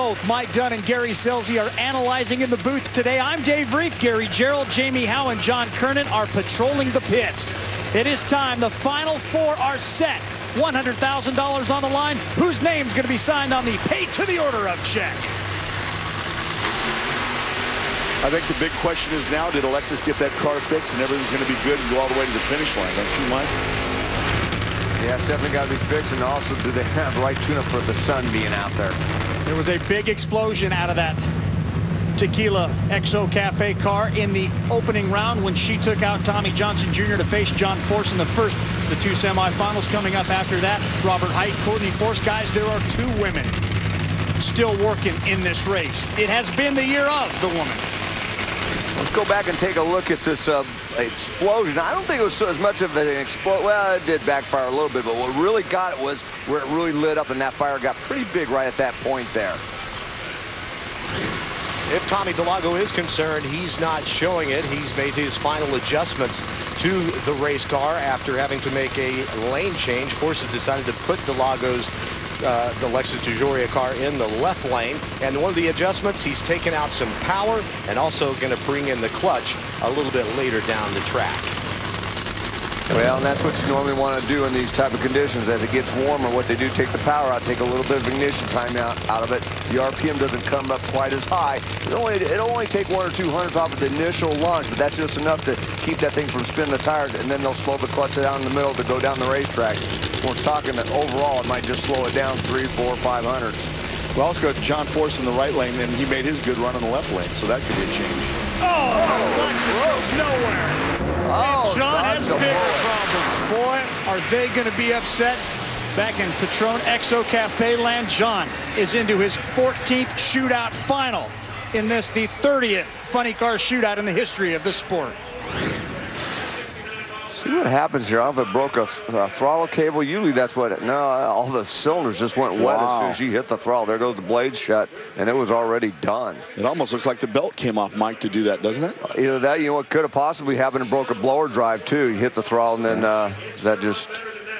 both Mike Dunn and Gary Scelzi are analyzing in the booth today. I'm Dave Reef. Gary Gerald, Jamie Howe, and John Kernan are patrolling the pits. It is time. The final four are set. $100,000 on the line. Whose name's going to be signed on the pay to the order of check? I think the big question is now, did Alexis get that car fixed and everything's going to be good and go all the way to the finish line? Don't you, Mike? Yeah, it's definitely got to be fixed. And also, do they have the right tune-up for the sun being out there? There was a big explosion out of that Tequila XO Cafe car in the opening round when she took out Tommy Johnson Jr. to face John Force in the first. The two semifinals coming up after that. Robert Height, Courtney Force. Guys, there are two women still working in this race. It has been the year of the woman. Let's go back and take a look at this explosion. I don't think it was as much of an explosion. Well, it did backfire a little bit, but what really got it was where it really lit up, and that fire got pretty big right at that point there. If Tommy DeLago is concerned, he's not showing it. He's made his final adjustments to the race car after having to make a lane change. Force has decided to put DeLago's the Alexis DeJoria car in the left lane, and one of the adjustments, he's taken out some power and also going to bring in the clutch a little bit later down the track. Well, and that's what you normally want to do in these type of conditions. As it gets warmer, what they do, take the power out, take a little bit of ignition time out of it. The RPM doesn't come up quite as high. It'll only take 1 or 2 hundredths off of the initial launch, but that's just enough to keep that thing from spinning the tires, and then they'll slow the clutch down in the middle to go down the racetrack. We're talking that overall it might just slow it down 3, 4, 5 hundredths. Well, let's go to John Force in the right lane, and he made his good run in the left lane, so that could be a change. Oh, Alexis goes nowhere. Oh, and John has the bigger problems. Boy, are they going to be upset. Back in Patron XO Cafe land, John is into his 14th shootout final in this, the 30th funny car shootout in the history of the sport. See what happens here. If it broke a throttle cable, usually that's what. No, all the cylinders just went wet as soon as she hit the throttle. There goes the blade shut, and it was already done. It almost looks like the belt came off Mike to do that, doesn't it? Either that, you know, what could have possibly happened and broke a blower drive too. You hit the throttle, and then that just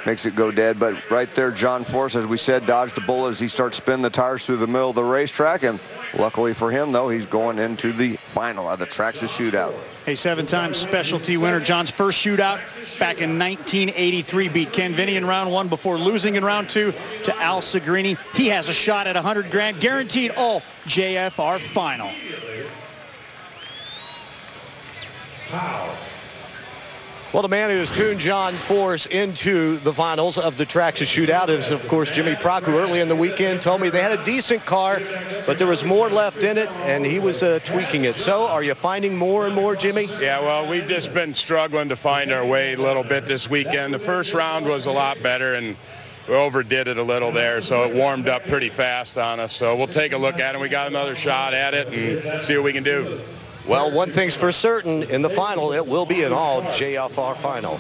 makes it go dead. But right there, John Force, as we said, dodged a bullet as he starts spinning the tires through the middle of the racetrack. And luckily for him, though, he's going into the final of the Traxxis shootout. A 7-time specialty winner. John's first shootout back in 1983 beat Ken Vinny in round 1 before losing in round 2 to Al Segrini. He has a shot at 100 grand, guaranteed all JFR final. Wow. Well, the man who has tuned John Force into the finals of the Traxxis shootout is, of course, Jimmy Prock, who early in the weekend told me they had a decent car, but there was more left in it, and he was tweaking it. So are you finding more and more, Jimmy? Yeah, well, we've just been struggling to find our way a little bit this weekend. The first round was a lot better, and we overdid it a little there, so it warmed up pretty fast on us. So we'll take a look at it. We got another shot at it and see what we can do. Well, one thing's for certain, in the final, it will be an all JFR final.